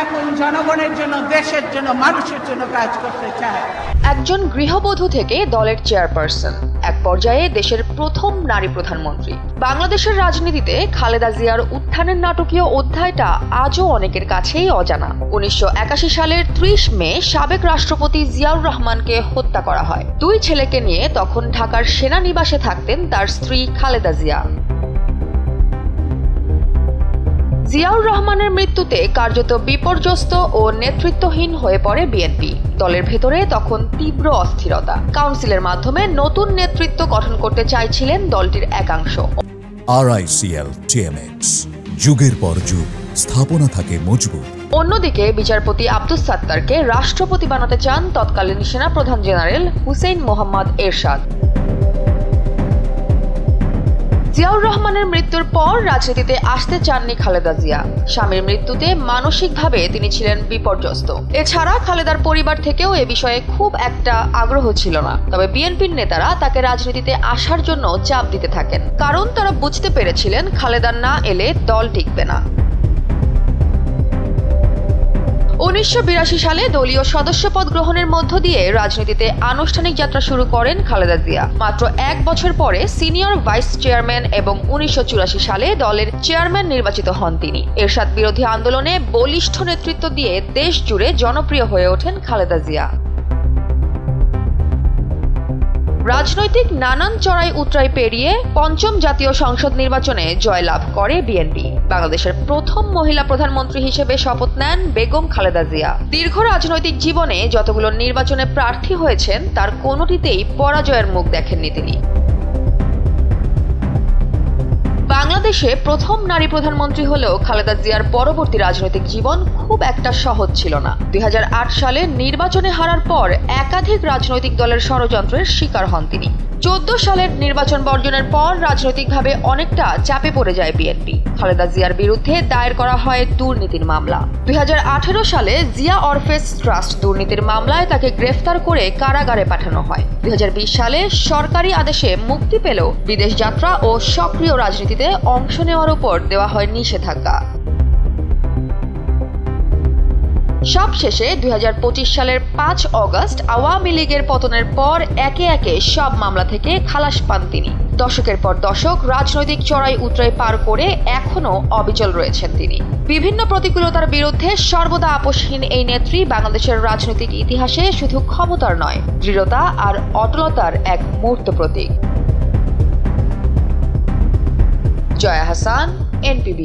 এখন জনগণের জন্য, দেশের জন্য, মানুষের জন্য কাজ করতে চায়। একজন গৃহবধূ থেকে দলের চেয়ারপারসন, এক পর্যায়ে দেশের প্রথম নারী প্রধানমন্ত্রী। বাংলাদেশের রাজনীতিতে খালেদা জিয়ার উত্থানের নাটকীয় অধ্যায়টা আজও অনেকের কাছেই অজানা। 1981 সালের 30 মে সাবেক রাষ্ট্রপতি জিয়াউর রহমানকে হত্যা করা হয়। 2 ছেলেকে নিয়ে তখন ঢাকার সেনানিবাসে থাকতেন তার স্ত্রী খালেদা জিয়া। জিয়াউর রহমানের মৃত্যুতে কার্যত বিপর্যস্ত ও নেতৃত্বহীন হয়ে পড়ে বিএনপি। দলের ভেতরে তখন তীব্র অস্থিরতা। কাউন্সিলের মাধ্যমে নতুন নেতৃত্ব গঠন করতে চাইছিলেন দলটির একাংশ। RICL TMX, যুগের পর যুগ স্থাপনা থাকে মজবুত। অন্যদিকে বিচারপতি আব্দুস সাত্তারকে রাষ্ট্রপতি বানাতে চান তৎকালীন সেনাপ্রধান জেনারেল হুসেইন মোহাম্মদ এরশাদ। জিয়াউর রহমানের মৃত্যুর পর রাজনীতিতে আসতে চাননি খালেদা জিয়া। স্বামীর মৃত্যুতে মানসিকভাবে তিনি ছিলেন বিপর্যস্ত। এছাড়া খালেদার পরিবার থেকেও এ বিষয়ে খুব একটা আগ্রহ ছিল না। তবে বিএনপির নেতারা তাকে রাজনীতিতে আসার জন্য চাপ দিতে থাকেন, কারণ তারা বুঝতে পেরেছিলেন খালেদা না এলে দল টিকবে না। 1982 সালে দলীয় সদস্যপদ গ্রহণের মধ্য দিয়ে রাজনীতিতে আনুষ্ঠানিক যাত্রা শুরু করেন খালেদা জিয়া। মাত্র 1 বছর পরে সিনিয়র ভাইস চেয়ারম্যান এবং 1984 সালে দলের চেয়ারম্যান নির্বাচিত হন তিনি। এরশাদ বিরোধী আন্দোলনে বলিষ্ঠ নেতৃত্ব দিয়ে দেশ জুড়ে জনপ্রিয় হয়ে ওঠেন খালেদা জিয়া। রাজনৈতিক নানান চড়াই উতরাই পেরিয়ে 5ম জাতীয় সংসদ নির্বাচনে জয়লাভ করে বিএনপি। বাংলাদেশের প্রথম মহিলা প্রধানমন্ত্রী হিসেবে শপথ নেন বেগম খালেদা জিয়া। দীর্ঘ রাজনৈতিক জীবনে যতগুলো নির্বাচনে প্রার্থী হয়েছেন তার কোনোটিতেই পরাজয়ের মুখ দেখেননি তিনি। বাংলাদেশে প্রথম নারী প্রধানমন্ত্রী হলেও খালেদা জিয়ার পরবর্তী রাজনৈতিক জীবন খুব একটা সহজ ছিল না। 2008 সালে নির্বাচনে হারার পর একাধিক রাজনৈতিক দলের ষড়যন্ত্রের শিকার হন তিনি। 14 সালের নির্বাচন বর্জনের পর রাজনৈতিকভাবে অনেকটা চাপে পড়ে যায় বিএনপি। খালেদা জিয়ার বিরুদ্ধে দায়ের করা হয় দুর্নীতির মামলা। 2018 সালে জিয়া অরফেস ট্রাস্ট দুর্নীতির মামলায় তাকে গ্রেফতার করে কারাগারে পাঠানো হয়। 2020 সালে সরকারি আদেশে মুক্তি পেলেও বিদেশ যাত্রা ও সক্রিয় রাজনীতিতে অংশ নেওয়ার উপর দেওয়া হয় নিষেধাজ্ঞা। সবশেষে 2025 সালের 5 অগস্ট আওয়ামী লীগের পতনের পর একে একে সব মামলা থেকে খালাস পান তিনি। দশকের পর দশক রাজনৈতিক চড়াই উতরাই পার করে এখনো অবিচল রয়েছেন তিনি। বিভিন্ন প্রতিকূলতার বিরুদ্ধে সর্বদা আপোষহীন এই নেত্রী বাংলাদেশের রাজনৈতিক ইতিহাসে শুধু ক্ষমতার নয়, দৃঢ়তা আর অটলতার এক মূর্ত প্রতীক। জয়া হাসান, NPB।